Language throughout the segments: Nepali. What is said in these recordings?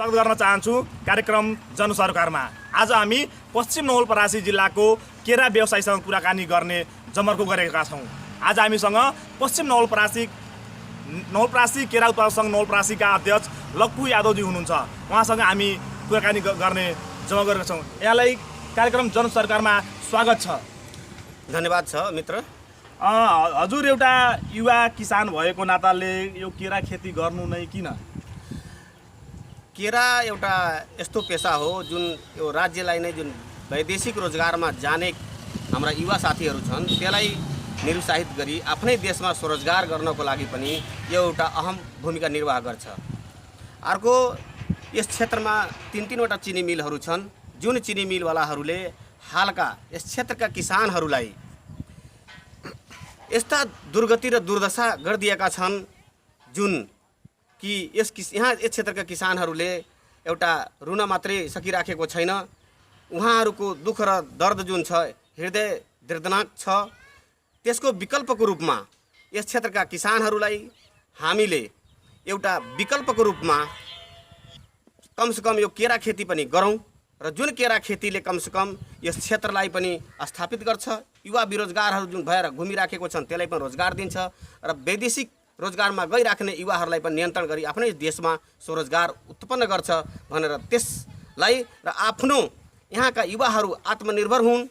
स्वागत गर्न चाहन्छु कार्यक्रम जनसरकारमा। आज हामी पश्चिम नवलपरासी जिल्लाको केरा व्यवसायीसँग कुराकानी गर्ने जमर्को गरेका छौँ। आज हामीसँग पश्चिम नवलपरासी केरा उत्पादक सङ्घ नवलपरासीका अध्यक्ष लक्कु यादवजी हुनुहुन्छ। उहाँसँग हामी कुराकानी गर्ने जमर्को गरेका छौँ। यहाँलाई कार्यक्रम जनसरकारमा स्वागत छ। धन्यवाद छ मित्र। हजुर एउटा युवा किसान भएको नाताले यो केरा खेती गर्नु नै किन? केरा एउटा यस्तो पेसा हो जुन यो राज्यलाई नै जुन वैदेशिक रोजगारमा जाने हाम्रा युवा साथीहरू छन् त्यसलाई निरुत्साहित गरी आफ्नै देशमा स्वरोजगार गर्नको लागि पनि यो एउटा अहम भूमिका निर्वाह गर्छ। अर्को यस क्षेत्रमा तीन-तीनवटा चिनी मिलहरू छन् जुन चिनी मिलवालाहरूले हालका यस क्षेत्रका किसानहरूलाई यस्ता दुर्गति र दुर्दशा गरिदिएका छन् जुन कि यस क्षेत्रका किसानहरूले एउटा रुन मात्रै सकिराखेको छैन। उहाँहरूको दुःख र दर्द जुन छ हृदय दर्दनाक छ। त्यसको विकल्पको रूपमा यस क्षेत्रका किसानहरूलाई हामीले एउटा विकल्पको रूपमा कमसेकम यो केरा खेती पनि गरौँ र जुन केरा खेतीले कमसेकम यस क्षेत्रलाई पनि स्थापित गर्छ। युवा बेरोजगारहरू जुन भएर घुमिराखेको छन् त्यसलाई पनि रोजगार दिन्छ र वैदेशिक रोजगारमा गइराख्ने युवाहरूलाई पनि नियन्त्रण गरी आफ्नै देशमा स्वरोजगार उत्पन्न गर्छ भनेर त्यसलाई र आफ्नो यहाँका युवाहरू आत्मनिर्भर हुन्,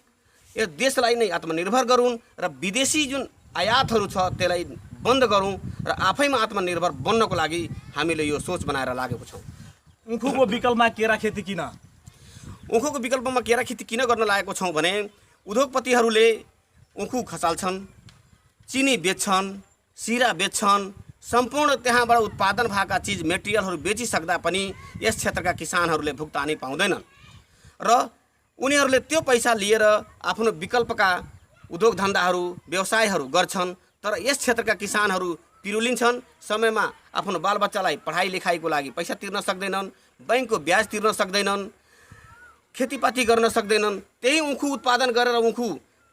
यो देशलाई नै आत्मनिर्भर गरून् र विदेशी जुन आयातहरू छ त्यसलाई बन्द गरौँ र आफैमा आत्मनिर्भर बन्नको लागि हामीले यो सोच बनाएर लागेको छौँ। उखुको विकल्पमा केरा खेती किन? उखुको विकल्पमा केरा खेती किन गर्न लागेको छौँ भने उद्योगपतिहरूले उखु खसाल्छन्, चिनी बेच्छन्, सिरा बेच्छन्, सम्पूर्ण त्यहाँबाट उत्पादन भएका चिज मेटेरियलहरू बेचिसक्दा पनि यस क्षेत्रका किसानहरूले भुक्तानी पाउँदैनन् र उनीहरूले त्यो पैसा लिएर आफ्नो विकल्पका उद्योग धन्दाहरू व्यवसायहरू गर्छन्। तर यस क्षेत्रका किसानहरू पिरुलिन्छन्, समयमा आफ्नो बालबच्चालाई पढाइ लेखाइको लागि पैसा तिर्न सक्दैनन्, बैंकको ब्याज तिर्न सक्दैनन्, खेतीपाती गर्न सक्दैनन्। त्यही उखु उत्पादन गरेर उखु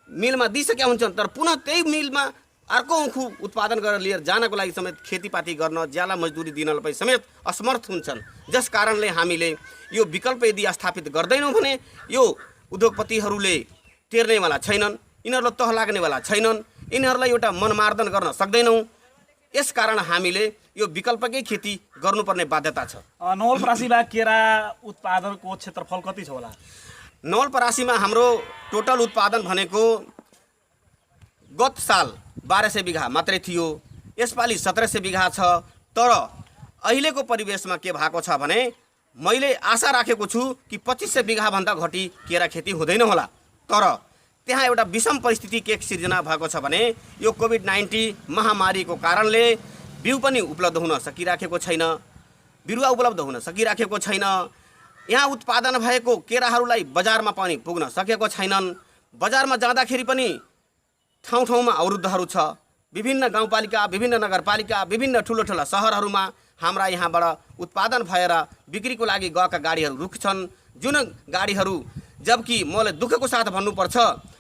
मिलमा दिइसकेका हुन्छन् तर पुनः त्यही मिलमा अर्को उखु उत्पादन गरेर लिएर जानको लागि समेत खेतीपाती गर्न ज्याला मजदुरी दिनलाई पनि समेत असमर्थ हुन्छन्। जस कारणले हामीले यो विकल्प यदि स्थापित गर्दैनौँ भने यो उद्योगपतिहरूले तिर्नेवाला छैनन्, यिनीहरूलाई तह लाग्नेवाला छैनन्, यिनीहरूलाई एउटा मनमार्दन गर्न सक्दैनौँ। यस कारण हामीले यो विकल्पकै खेती गर्नुपर्ने बाध्यता छ। नवलपरासीमा केरा उत्पादनको क्षेत्रफल कति छ होला? नवलपरासीमा हाम्रो टोटल उत्पादन भनेको गत साल 1200 बिघा मात्रै थियो, यसपालि 1700 बिघा छ। तर अहिलेको परिवेशमा के भएको छ भने मैले आशा राखेको छु कि 2500 बिघाभन्दा घटी केरा खेती हुँदैन होला। तर त्यहाँ एउटा विषम परिस्थिति के सिर्जना भएको छ भने यो कोभिड-19 महामारीको कारणले बिउ पनि उपलब्ध हुन सकिराखेको छैन, बिरुवा उपलब्ध हुन सकिराखेको छैन। यहाँ उत्पादन भएको केराहरूलाई बजारमा पनि पुग्न सकेको छैनन्। बजारमा जाँदाखेरि पनि ठाउँ ठाउँमा अवरुद्धहरू छ। विभिन्न गाउँपालिका, विभिन्न नगरपालिका, विभिन्न ठुलो ठुला सहरहरूमा हाम्रा यहाँबाट उत्पादन भएर बिक्रीको लागि गएका गाडीहरू रुक्छन्। जुन गाडीहरू, जबकि मलाई दुःखको साथ भन्नुपर्छ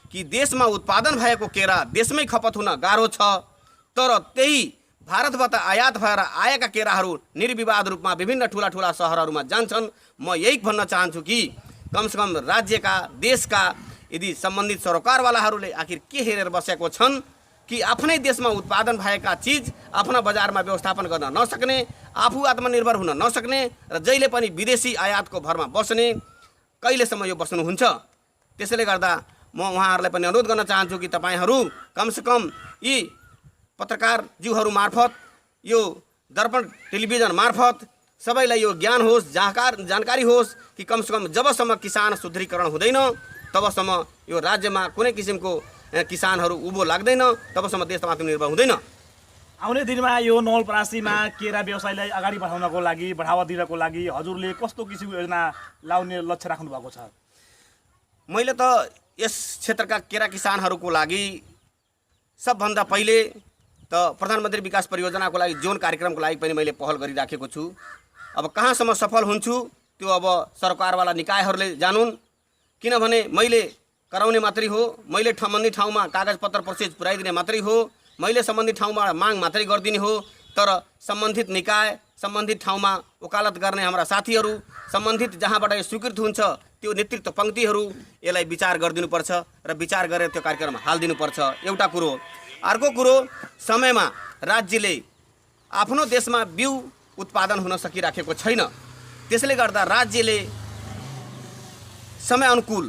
कि देशमा उत्पादन भएको केरा देशमै खपत हुन गाह्रो छ, तर त्यही भारतबाट आयात भएर आएका केराहरू निर्विवाद रूपमा विभिन्न ठुला ठुला सहरहरूमा जान्छन्। म यही भन्न चाहन्छु कि कमसेकम राज्यका, देशका यदि सम्बन्धित सरकारवालाहरूले आखिर के हेरेर बसेको छन् कि आफ्नै देशमा उत्पादन भएका चिज आफ्ना बजारमा व्यवस्थापन गर्न नसक्ने, आफू आत्मनिर्भर हुन नसक्ने र जहिले पनि विदेशी आयातको भरमा बस्ने, कहिलेसम्म यो बस्नुहुन्छ? त्यसैले गर्दा म उहाँहरूलाई पनि अनुरोध गर्न चाहन्छु कि तपाईँहरू कमसेकम यी पत्रकारज्यूहरू मार्फत, यो दर्पण टेलिभिजन मार्फत सबैलाई यो ज्ञान होस्, जानकारी होस् कि कमसेकम जबसम्म किसान सुदृढीकरण हुँदैन तबसम्म यो राज्यमा कुनै किसिमको किसानहरू उभो लाग्दैन, तबसम्म देश आत्मनिर्भर हुँदैन। आउने दिनमा यो नवलपरासीमा केरा व्यवसायलाई अगाडि बढाउनको लागि, बढावा दिनको लागि हजुरले कस्तो किसिमको योजना लाउने लक्ष्य राख्नु भएको छ? मैले त यस क्षेत्रका केरा किसानहरूको लागि सबभन्दा पहिले त प्रधानमन्त्री विकास परियोजनाको लागि जोन कार्यक्रमको लागि पनि मैले पहल गरिराखेको छु। अब कहाँसम्म सफल हुन्छु त्यो अब सरकारवाला निकायहरूले जानुन्, किनभने मैले कराउने मात्रै हो, मैले सम्बन्धित ठाउँमा कागजपत्र प्रोसेस पुर्याइदिने मात्रै हो, मैले सम्बन्धित ठाउँमा माग मात्रै गरिदिने हो। तर सम्बन्धित निकाय, सम्बन्धित ठाउँमा वकालत गर्ने हाम्रा साथीहरू, सम्बन्धित जहाँबाट यो स्वीकृत हुन्छ त्यो नेतृत्व पङ्क्तिहरू यसलाई विचार गरिदिनुपर्छ र विचार गरेर त्यो कार्यक्रममा हालिदिनुपर्छ, एउटा कुरो। अर्को कुरो, समयमा राज्यले आफ्नो देशमा बिउ उत्पादन हुन सकिराखेको छैन। त्यसले गर्दा राज्यले समयानुकूल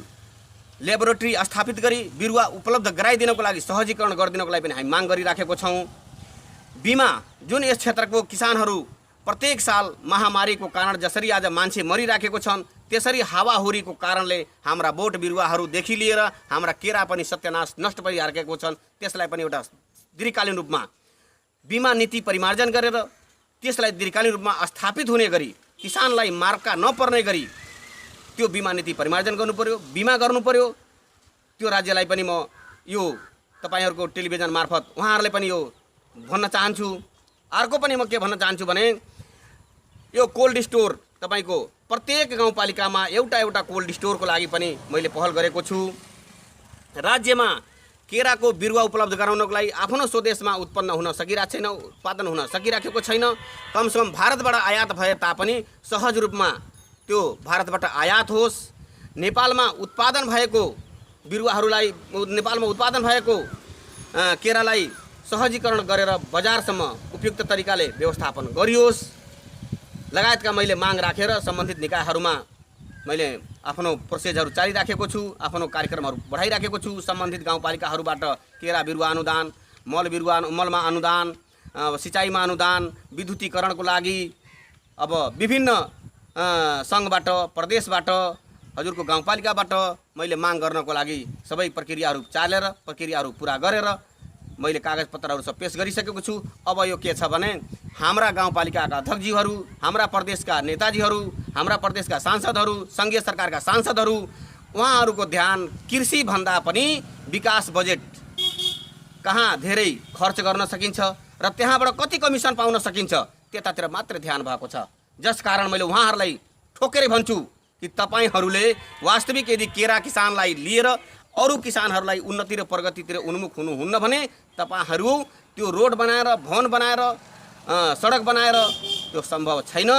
ल्याबोरेटरी स्थापित गरी बिरुवा उपलब्ध गराइदिनको लागि, सहजीकरण गरिदिनको लागि पनि हामी माग गरिराखेको छौँ। बिमा, जुन यस क्षेत्रको किसानहरू प्रत्येक साल महामारीको कारण जसरी आज मान्छे मरिराखेको छन्, त्यसरी हावाहुरीको कारणले हाम्रा बोट बिरुवाहरूदेखि लिएर हाम्रा केरा पनि सत्यानाश नष्ट परिराखेको छन्। त्यसलाई पनि एउटा दीर्घकालीन रूपमा बिमा नीति परिमार्जन गरेर त्यसलाई दीर्घकालीन रूपमा स्थापित हुने गरी, किसानलाई मार्का नपर्ने गरी त्यो बिमा नीति परिमार्जन गर्नु पर्यो, बिमा गर्नु पर्यो। त्यो राज्यलाई पनि म यो तपाईहरुको टेलिभिजन मार्फत उहाँहरूले पनि यो भन्न चाहन्छु। अर्को पनि म के भन्न चाहन्छु भने यो कोल्ड स्टोर तपाईको प्रत्येक गाउँपालिकामा एउटा कोल्ड स्टोरको लागि पनि मैले पहल गरेको छु। राज्यमा केराको बिरुवा उपलब्ध गराउनको लागि आफ्नो स्वदेशमा उत्पन्न हुन सकिरहेको छैन, उत्पादन हुन सकिराखेको छैन। कमसेकम भारतबाट आयात भए तापनि सहज रूपमा त्यो भारतबाट आयात होस्। नेपालमा उत्पादन भएको बिरुवाहरूलाई, नेपालमा उत्पादन भएको केरालाई सहजीकरण गरेर बजारसम्म उपयुक्त तरिकाले व्यवस्थापन गरियोस् लगायतका मैले माग राखेर सम्बन्धित निकायहरूमा मैले आफ्नो प्रोसेसहरू चालिराखेको छु, आफ्नो कार्यक्रमहरू बढाइराखेको छु। सम्बन्धित गाउँपालिकाहरूबाट केरा बिरुवा अनुदान, मलमा अनुदान, सिँचाइमा अनुदान, विद्युतीकरणको लागि अब विभिन्न सङ्घबाट, प्रदेशबाट, हजुरको गाउँपालिकाबाट मैले माग गर्नको लागि सबै प्रक्रियाहरू चालेर, प्रक्रियाहरू पुरा गरेर मैले कागजपत्रहरू सब पेश गरिसकेको छु। अब यो के छ भने हाम्रा गाउँपालिकाका अध्यक्षज्यूहरू, हाम्रा प्रदेशका नेताजीहरू, हाम्रा प्रदेशका सांसदहरू, सङ्घीय सरकारका सांसदहरू, उहाँहरूको ध्यान कृषि भन्दा पनि विकास बजेट कहाँ धेरै खर्च गर्न सकिन्छ र त्यहाँबाट कति कमिसन पाउन सकिन्छ त्यतातिर मात्र ध्यान भएको छ। जसकारण मैले उहाँहरूलाई ठोकेरै भन्छु कि तपाईहरूले वास्तविक यदि केरा किसानलाई लिएर अरू किसानहरूलाई उन्नति र प्रगतितिर उन्मुख हुनुहुन्न भने तपाईहरू त्यो रोड बनाएर, भवन बनाएर, सडक बनाएर त्यो सम्भव छैन।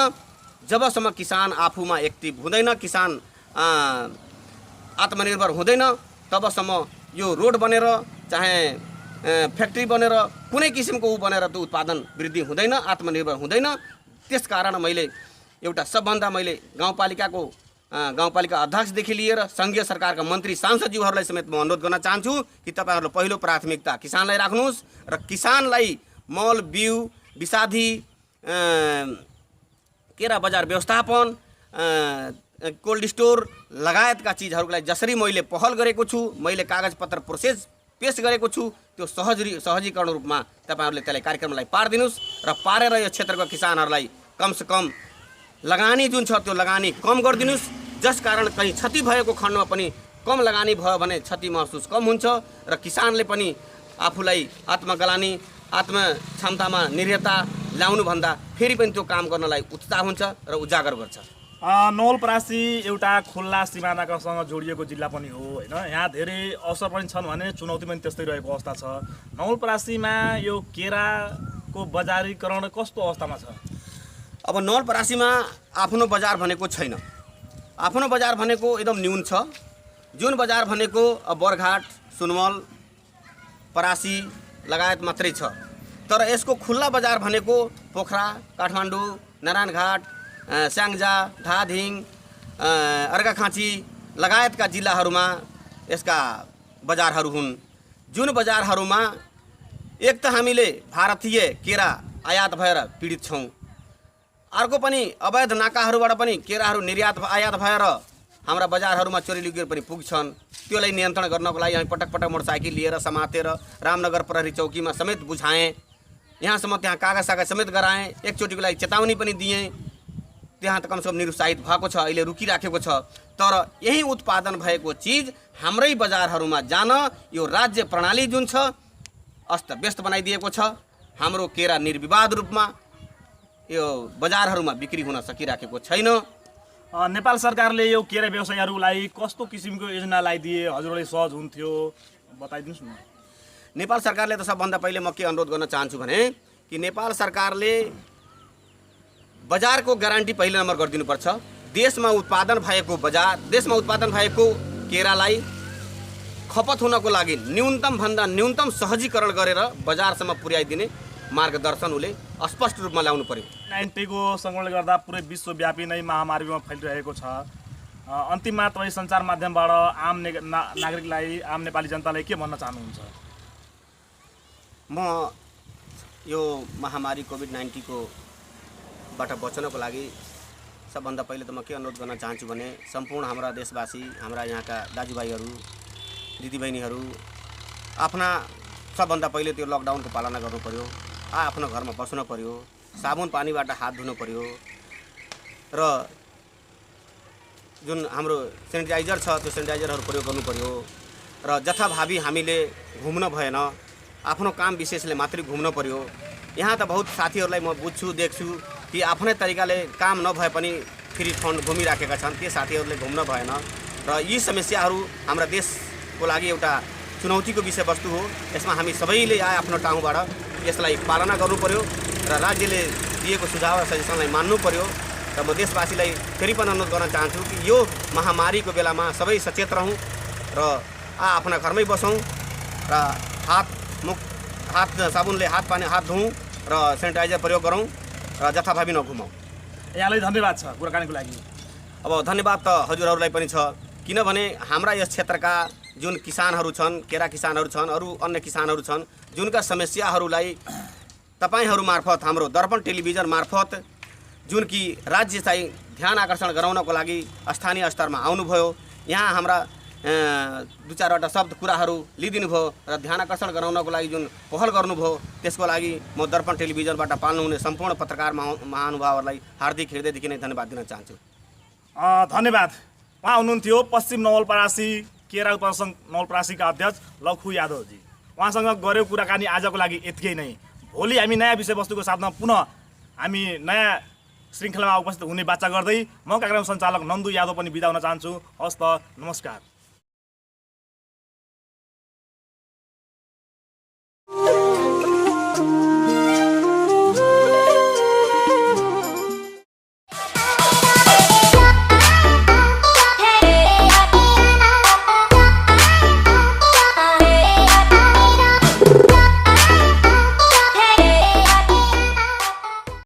जबसम्म किसान आफूमा एक्टिभ हुँदैन, किसान आत्मनिर्भर हुँदैन, तबसम्म यो रोड बनेर, चाहे फ्याक्ट्री बनेर, कुनै किसिमको बनेर त्यो उत्पादन वृद्धि हुँदैन, आत्मनिर्भर हुँदैन। त्यसकारण मैले एउटा सबभन्दा मैले गाउँपालिका अध्यक्षदेखि लिएर सङ्घीय सरकारका मन्त्री सांसदज्यूहरूलाई समेत म अनुरोध गर्न चाहन्छु कि तपाईहरूले पहिलो प्राथमिकता किसानलाई राख्नुहोस् र किसानलाई मल, बिउ, विषादी, केरा बजार व्यवस्थापन, कोल्ड स्टोर लगायतका चिजहरूको लागि जसरी मैले पहल गरेको छु, मैले कागजपत्र प्रोसेस पेश गरेको छु, त्यो सहजीकरण रूपमा तपाईहरूले त्यसलाई कार्यक्रमलाई पारिदिनुहोस् र पारेर यो क्षेत्रको किसानहरूलाई कमसे कम लगानी जुन छ त्यो लगानी कम गरिदिनुहोस्। जसकारण कहीँ क्षति भएको खण्डमा पनि कम लगानी भयो भने क्षति महसुस कम हुन्छ र किसानले पनि आफूलाई आत्मगलानी, आत्मक्षमतामा निर्भरता ल्याउनुभन्दा फेरि पनि त्यो काम गर्नलाई उत्साह हुन्छ र उजागर गर्छ। नवलपरासी एउटा खुल्ला सिमानासँग जोडिएको जिल्ला पनि हो होइन। यहाँ धेरै अवसर पनि छन् भने चुनौती पनि त्यस्तै रहेको अवस्था छ। नवलपरासीमा यो केराको बजारीकरण कस्तो अवस्थामा छ? अब नवलपरासीमा आफ्नो बजार भनेको छैन, आफ्नो बजार भनेको एकदम न्यून छ। जुन बजार भनेको बरघाट, सुनवल, परासी लगायत मात्रै छ। तर यसको खुल्ला बजार भनेको पोखरा, काठमाडौँ, नारायणघाट, स्याङ्जा, धादिङ, अर्घाखाँची लगायतका जिल्लाहरूमा यसका बजारहरू हुन्। जुन बजारहरूमा एक त हामीले भारतीय केरा आयात भएर पीडित छौँ, अर्को पनि अवैध नाकाहरूबाट पनि केराहरू निर्यात आयात भएर हाम्रा बजारहरूमा चोरी लुकेर पनि पुग्छन्। त्यसलाई नियन्त्रण गर्नको लागि हामी पटक मोटरसाइकल लिएर समातेर रामनगर प्रहरी चौकीमा समेत बुझाएँ, यहाँसम्म त्यहाँ कागज समेत गराएँ, एकचोटिको लागि चेतावनी पनि दिएँ। त्यहाँ त कमसेकम निरुत्साहित भएको छ, अहिले रुकिराखेको छ। तर यही उत्पादन भएको चिज हाम्रै बजारहरूमा जान यो राज्य प्रणाली जुन छ अस्तव्यस्त बनाइदिएको छ। हाम्रो केरा निर्विवाद रूपमा यो बजारहरूमा बिक्री हुन सकिराखेको छैन। नेपाल सरकारले यो केरा व्यवसायीहरूलाई कस्तो किसिमको योजना लगाइदिए हजुरलाई सहज हुन्थ्यो बताइदिनुहोस् न। नेपाल सरकारले त सबभन्दा पहिले म के अनुरोध गर्न चाहन्छु भने कि नेपाल सरकारले बजारको ग्यारेन्टी पहिलो नम्बर गरिदिनुपर्छ। देशमा उत्पादन भएको बजार, देशमा उत्पादन भएको केरालाई खपत हुनको लागि न्यूनतम भन्दा न्यूनतम सहजीकरण गरेर बजारसम्म पुर्याइदिने मार्गदर्शन उसले स्पष्ट रूपमा ल्याउनु पर्यो। 90 को सङ्कटले गर्दा पुरै विश्वव्यापी नै महामारीमा फैलिरहेको छ। अन्तिममा तपाईँ सञ्चार माध्यमबाट आम नागरिकलाई, आम नेपाली जनतालाई के भन्न चाहनुहुन्छ? म यो महामारी कोभिड-19 को बाट बच्नको लागि सबभन्दा पहिले त म के अनुरोध गर्न चाहन्छु भने सम्पूर्ण हाम्रा देशवासी, हाम्रा यहाँका दाजुभाइहरू, दिदीबहिनीहरू आफ्ना सबभन्दा पहिले त्यो लकडाउनको पालना गर्नु पर्यो। आफ्नो घरमा बस्नु पर्यो, साबुन पानीबाट हात धुनु पर्यो र जुन हाम्रो सेनिटाइजर छ त्यो सेनिटाइजरहरू प्रयोग गर्नु पर्यो र जथाभावी हामीले घुम्न भएन, आफ्नो काम विशेषले मात्रै घुम्न पर्यो। यहाँ त बहुत साथीहरूलाई म बुझ्छु, देख्छु कि आफ्नै तरिकाले काम नभए पनि फ्री फन्ड घुमिराखेका छन्। त्यो साथीहरूले घुम्न भएन र यी समस्याहरू हाम्रा देशको लागि एउटा चुनौतीको विषयवस्तु हो। यसमा हामी सबैले आफ्नो ठाउँबाट यसलाई पालना गर्नु पर्यो र राज्यले दिएको सुझाव र सजेसनलाई मान्नु पर्यो। र म देशवासीलाई फेरि पनि अनुरोध गर्न चाहन्छु कि यो महामारीको बेलामा सबै सचेत रहौँ र आफ्ना घरमै बसौँ र हात साबुनले हात धुौँ र सेनिटाइजर प्रयोग गरौँ र जथाभावी नघुमौँ। यहाँलाई धन्यवाद छ कुराकानीको लागि। अब धन्यवाद त हजुरहरूलाई पनि छ, किनभने हाम्रा यस क्षेत्रका जुन किसानहरू छन्, केरा किसानहरू छन्, अरू अन्य किसानहरू छन्, जुनका समस्याहरूलाई तपाईँहरू मार्फत, हाम्रो दर्पण टेलिभिजन मार्फत जुन कि राज्य चाहिँ ध्यान आकर्षण गराउनको लागि स्थानीय स्तरमा आउनुभयो, यहाँ हाम्रा दुई चारवटा शब्द कुराहरू लिदिनु भयो र ध्यान आकर्षण गराउनको लागि जुन पहल गर्नुभयो त्यसको लागि म दर्पण टेलिभिजनबाट पाल्नुहुने सम्पूर्ण पत्रकार महानुभावहरूलाई हार्दिक हृदयदेखि नै धन्यवाद दिन चाहन्छु। धन्यवाद। उहाँ हुनुहुन्थ्यो पश्चिम नवलपरासी केरा उपसङ्घ नवलपरासीका अध्यक्ष लखु यादवजी। उहाँसँग गऱ्यो कुराकानी आजको लागि यतिकै नै। भोलि हामी नयाँ विषयवस्तुको साथमा पुनः हामी नयाँ श्रृङ्खलामा उपस्थित हुने बाचा गर्दै म कार्यक्रम सञ्चालक नन्दु यादव पनि बिदा हुन चाहन्छु। हस्त नमस्कार।